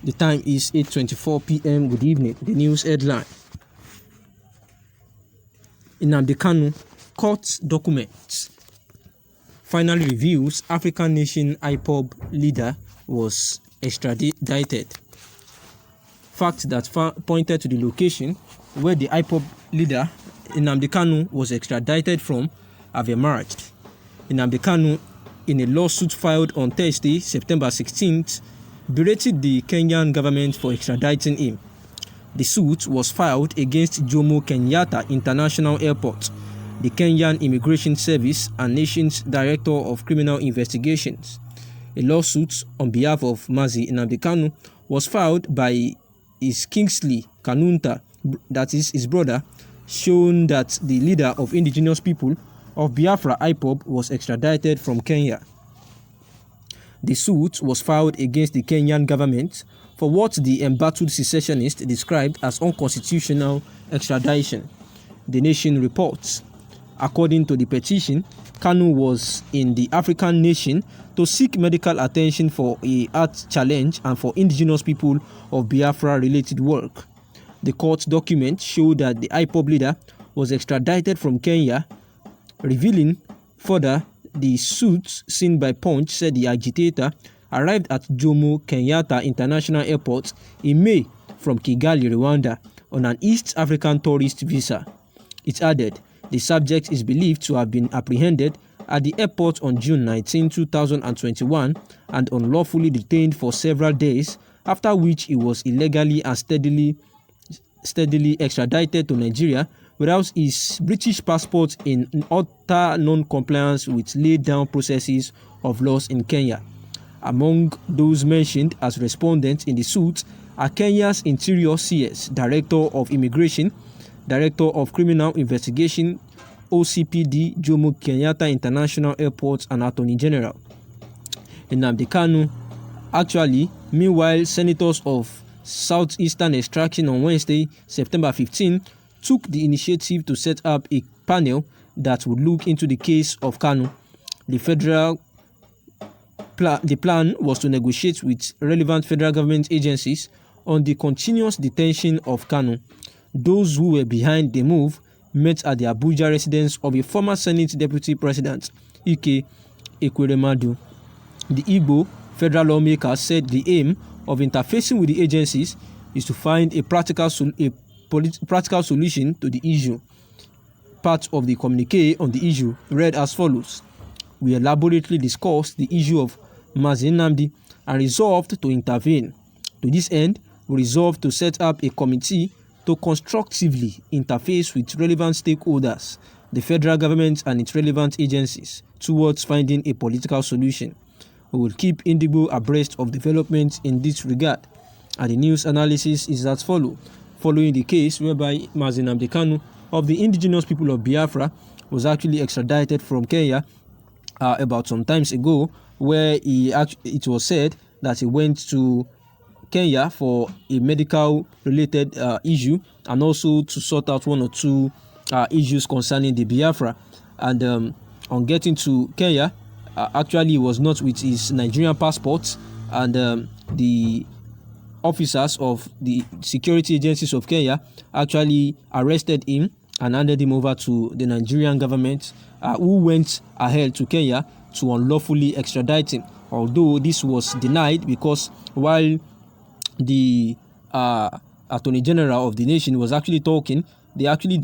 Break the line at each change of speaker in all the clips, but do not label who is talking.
The time is 8:24 p.m. Good evening. The news headline. Nnamdi Kanu court documents finally reveals African nation Ãpprøvêd leader was extradited. Fact that pointed to the location where the Ãpprøvêd leader Nnamdi Kanu was extradited from have emerged. Nnamdi Kanu, in a lawsuit filed on Thursday, September 16th, berated the Kenyan government for extraditing him. The suit was filed against Jomo Kenyatta International Airport, the Kenyan Immigration Service and nation's Director of Criminal Investigations. A lawsuit on behalf of Mazi Nnamdi Kanu was filed by his Kingsley Kanu'S, that is his brother, showing that the leader of indigenous people of Biafra Ãpprøvêd was extradited from Kenya. The suit was filed against the Kenyan government for what the embattled secessionists described as unconstitutional extradition. The Nation reports. According to the petition, Kanu was in the African nation to seek medical attention for a heart challenge and for indigenous people of Biafra-related work. The court documents show that the Ãpprøvêd leader was extradited from Kenya, revealing further. The suit seen by Punch said the agitator arrived at Jomo Kenyatta International Airport in May from Kigali, Rwanda, on an East African tourist visa. It added the subject is believed to have been apprehended at the airport on June 19, 2021 and unlawfully detained for several days, after which he was illegally and steadily extradited to Nigeria without his British passport, in utter non-compliance with laid-down processes of laws in Kenya. Among those mentioned as respondents in the suit are Kenya's Interior CS, Director of Immigration, Director of Criminal Investigation, OCPD, Jomo Kenyatta International Airport, and Attorney General. Nnamdi Kanu. Meanwhile, senators of Southeastern extraction on Wednesday, September 15, took the initiative to set up a panel that would look into the case of Kanu. The plan was to negotiate with relevant federal government agencies on the continuous detention of Kanu. Those who were behind the move met at the Abuja residence of a former Senate Deputy President, Ike Ekweremadu. The Igbo federal lawmakers said the aim of interfacing with the agencies is to find a practical solution to the issue. Part of the communique on the issue read as follows: "We elaborately discussed the issue of Mazi Nnamdi and resolved to intervene. To this end, we resolved to set up a committee to constructively interface with relevant stakeholders, the federal government and its relevant agencies, towards finding a political solution. We will keep Indigo abreast of developments in this regard." And the news analysis is as follows. Following the case whereby Mazi Nnamdi Kanu of the indigenous people of Biafra was actually extradited from Kenya about some times ago, where it was said that he went to Kenya for a medical related issue and also to sort out one or two issues concerning the Biafra. And on getting to Kenya, actually he was not with his Nigerian passport, and the officers of the security agencies of Kenya actually arrested him and handed him over to the Nigerian government, who went ahead to Kenya to unlawfully extradite him. Although this was denied, because while the Attorney General of the nation was actually talking, they actually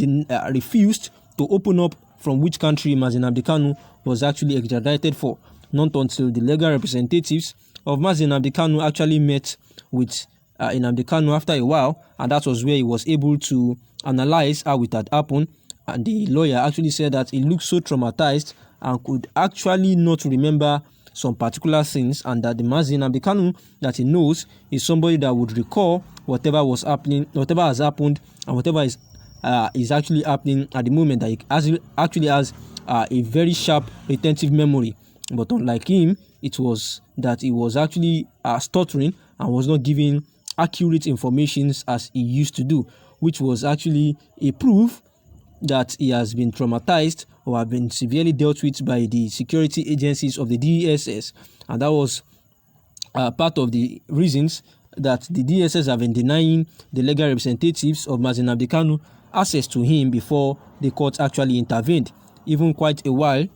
refused to open up from which country Mazi Nnamdi Kanu was actually extradited for. Not until the legal representatives of Mazi Nnamdi Kanu actually met with Nnamdi Kanu after a while, and that was where he was able to analyze how it had happened. And the lawyer actually said that he looked so traumatized and could actually not remember some particular things, and that the Mazi Nnamdi Kanu that he knows is somebody that would recall whatever was happening, whatever has happened, and whatever is actually happening at the moment, that he actually has a very sharp retentive memory. But unlike him, it was that he was actually stuttering and was not giving accurate information as he used to do, which was actually a proof that he has been traumatized or have been severely dealt with by the security agencies of the DSS. And that was part of the reasons that the DSS have been denying the legal representatives of Nnamdi Kanu access to him before the court actually intervened. Even quite a while,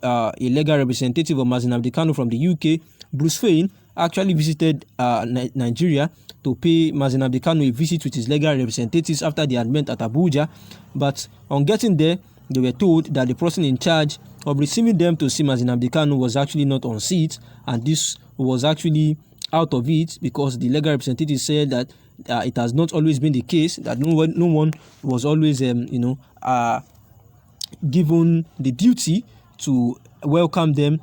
a legal representative of Nnamdi Kanu from the UK, Bruce Fein, actually visited Nigeria to pay Nnamdi Kanu a visit with his legal representatives after they had met at Abuja. But on getting there, they were told that the person in charge of receiving them to see Nnamdi Kanu was actually not on seat, and this was actually out of it because the legal representative said that it has not always been the case, that no one was always given the duty to welcome them,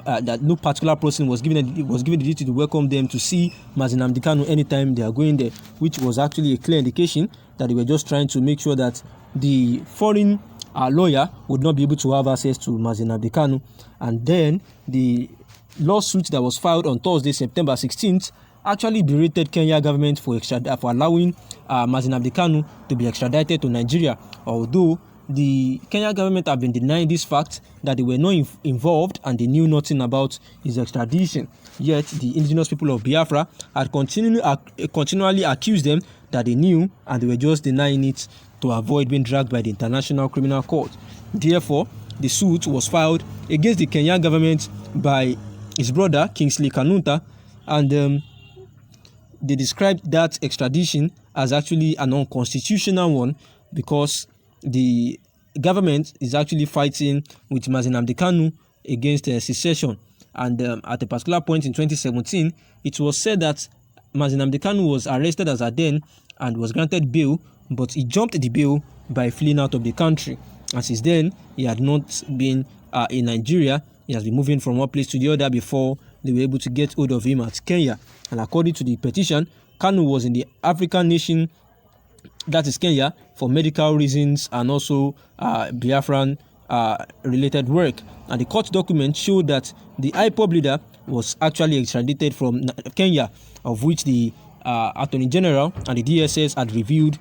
that no particular person was given the duty to welcome them to see Nnamdi Kanu anytime they are going there, which was actually a clear indication that they were just trying to make sure that the foreign lawyer would not be able to have access to Nnamdi Kanu. And then the lawsuit that was filed on Thursday, September 16th, actually berated Kenya government for allowing Nnamdi Kanu to be extradited to Nigeria, although the Kenya government have been denying this fact that they were not involved and they knew nothing about his extradition. Yet the indigenous people of Biafra had continually accused them that they knew, and they were just denying it to avoid being dragged by the International Criminal Court. Therefore, the suit was filed against the Kenyan government by his brother Kingsley Kanuta, and they described that extradition as actually an unconstitutional one because the government is actually fighting with Nnamdi Kanu against secession. And at a particular point in 2017, it was said that Nnamdi Kanu was arrested as at then and was granted bail, but he jumped the bail by fleeing out of the country. And since then, he had not been in Nigeria. He has been moving from one place to the other before they were able to get hold of him at Kenya. And according to the petition, Kanu was in the African nation, that is Kenya, for medical reasons and also Biafran related work. And the court document showed that the IPOB leader was actually extradited from Kenya, of which the Attorney General and the DSS had refused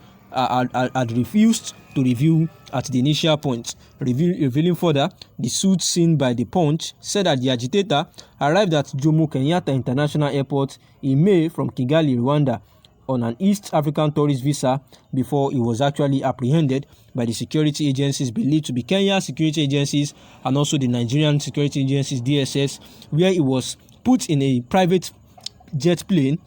to review at the initial point. Revealing further, the suit seen by The Punch said that the agitator arrived at Jomo Kenyatta International Airport in May from Kigali, Rwanda, on an East African tourist visa before he was actually apprehended by the security agencies believed to be Kenya security agencies and also the Nigerian security agencies DSS, where he was put in a private jet plane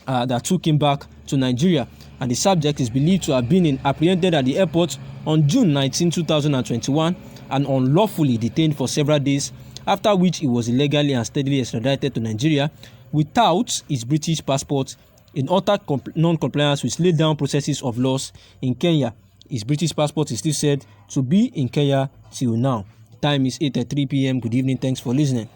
that took him back to Nigeria. And the subject is believed to have been apprehended at the airport on June 19, 2021 and unlawfully detained for several days, after which he was illegally and steadily extradited to Nigeria without his British passport in utter non-compliance with laid down processes of laws in Kenya. His British passport is still said to be in Kenya till now. Time is 8:03 p.m. Good evening. Thanks for listening.